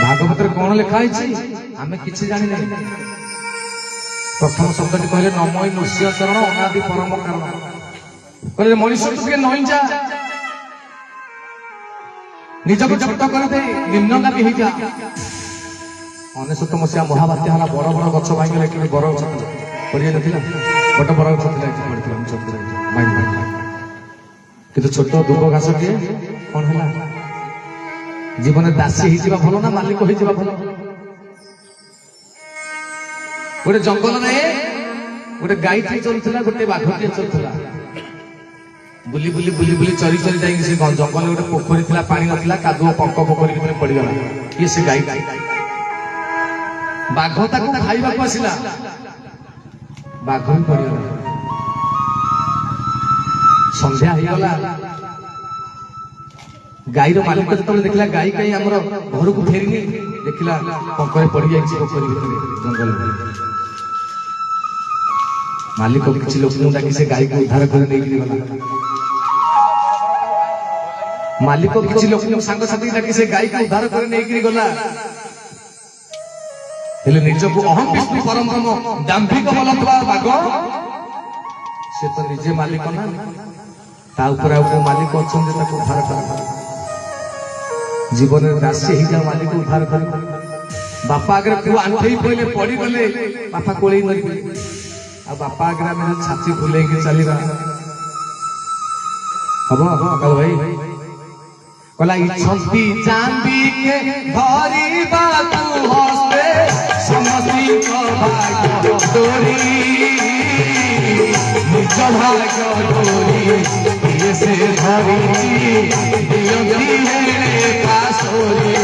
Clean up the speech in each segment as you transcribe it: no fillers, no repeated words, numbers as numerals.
भागवत कौन लिखाई आमे किसी जानी नहीं। प्रथम शब्द कहले नमो नृसिंह चरण अनादि परम कारण कहले मनुष्य तो नई जा निज को छोट कर दे निम्नगामी हो जा। 19 मसीहा महाबात्या है बड़ बड़ गछ भांगे कि बर गछ पड़ जाता गोटे बर गछ कि छोट दुब घास किए कौन है जीवन दासी हो भल ना मालिक हो भल। गोटे जंगल में गोटे गाई टे चलुला गोटे बाघ टे चलुला बुली बुली बुली बुली चरी चरी जाए जंगल गोटे पोखरी था पानी ना कादुओ पंक पोखरी भीतर पड़गला किए से गाई बाघ ताको खाइबा को आसिला बाघ भी पड़गला संध्या होगला गाईर मालिक जो देखला गाई कहीं आमर घर को फेरनी देखला पंकरे पड़ जाए पोखरी भीतर जंगल मालिक किसी लोक डाकी से गाई को उद्धार कर गला मालिक किसी लोक सांग साथी डाकी से गाई को उद्धार कर गला निज को अहम विष्णु परम ब्रह्म दाम्भिक बल बाघ से तो निजे मालिक ना ता ऊपर मालिक अच्छा उद्धार कर जीवन दासी हो जाओ मालिक उद्धार कर। बापा आगे पुआ आंठई पड़े पड़ी गले बापा कोले मरबे आ बापा आगे आम छाती फुले चलवा हम कल भाई कहला इच्छन्ति जाम्बी के धरिबा तू हस्ते समस्ती भाग्य तोरी निज भाग्य तोरी ये से धरी दियंती है पासोरी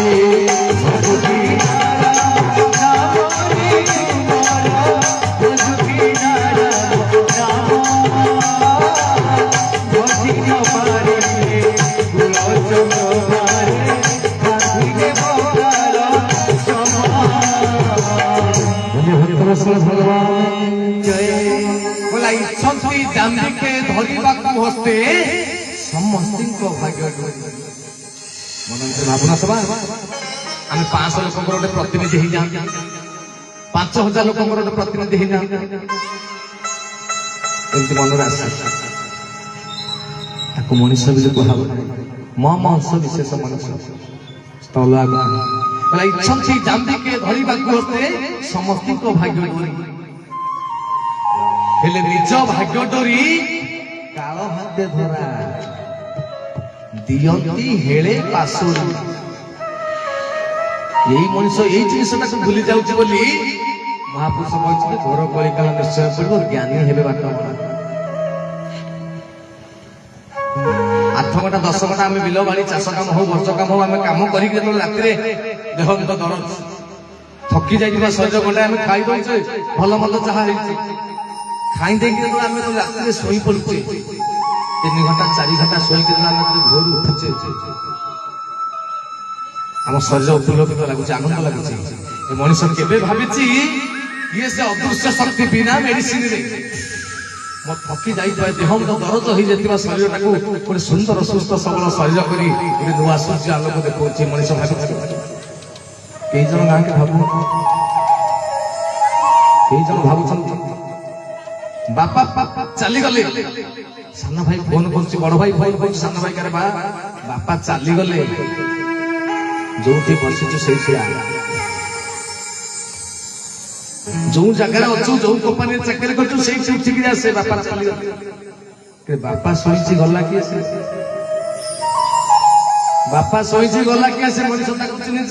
के धरिबा हस्ते समस्त भाग्य भावना सभा आम 500 लोक गोटे प्रतिनिधि हो जाते 5000 लोक गोटे प्रतिनिधि हो जाते मन आस मनुष्य भी कह मंश विशेष मनुष्य स्थला इच्छन्ति जाम्बी के धरिबा हस्ते समस्त भाग्य हेले निज भाग्य डोरी काल हाथे धरा दियंती हेले पासोरी यही मनुष्य यही जिनटा भूली जाऊँ बोली महापुरुष कहते घोर कलिकाल निश्चय पड़ो ज्ञानी हेबे बाट 8 घंटा 10 घंटा आम बिल बाड़ी चाष काम हो वर्ष काम हो आम कम कर राति देह मुंड दरद थकी जाइए शरीर घंटा आम खाई दौचे भल मत जहाँ खाई राति शोई पड़ुचे 3 घंटा 4 घंटा शोक भोर उठुचे आम शरीर उपलब्ध लगुच आनंद लगुच मनुष्य केवे भावी ये से अदृश्य शक्ति बिना मेडिसिन थकी जाए देह मुंड दरद हो जाता शरीर गोटे सुंदर सुस्थ सबल शरीर कर नुआ सूर्य आलोक देखा मनुष्य भावी कई जन गाँ के भाव कई जन भावुं बापा चली गले सान भाई फोन कर बड़ भाई फोन कर सान भाई करे बापा चली गले जो बसिचु से जो जगह अच्छु जो कंपनी चाकरी कर बापा चली गले बापा शोची गला किए से बापा शोची गला किए से मनुष्य चिन्ह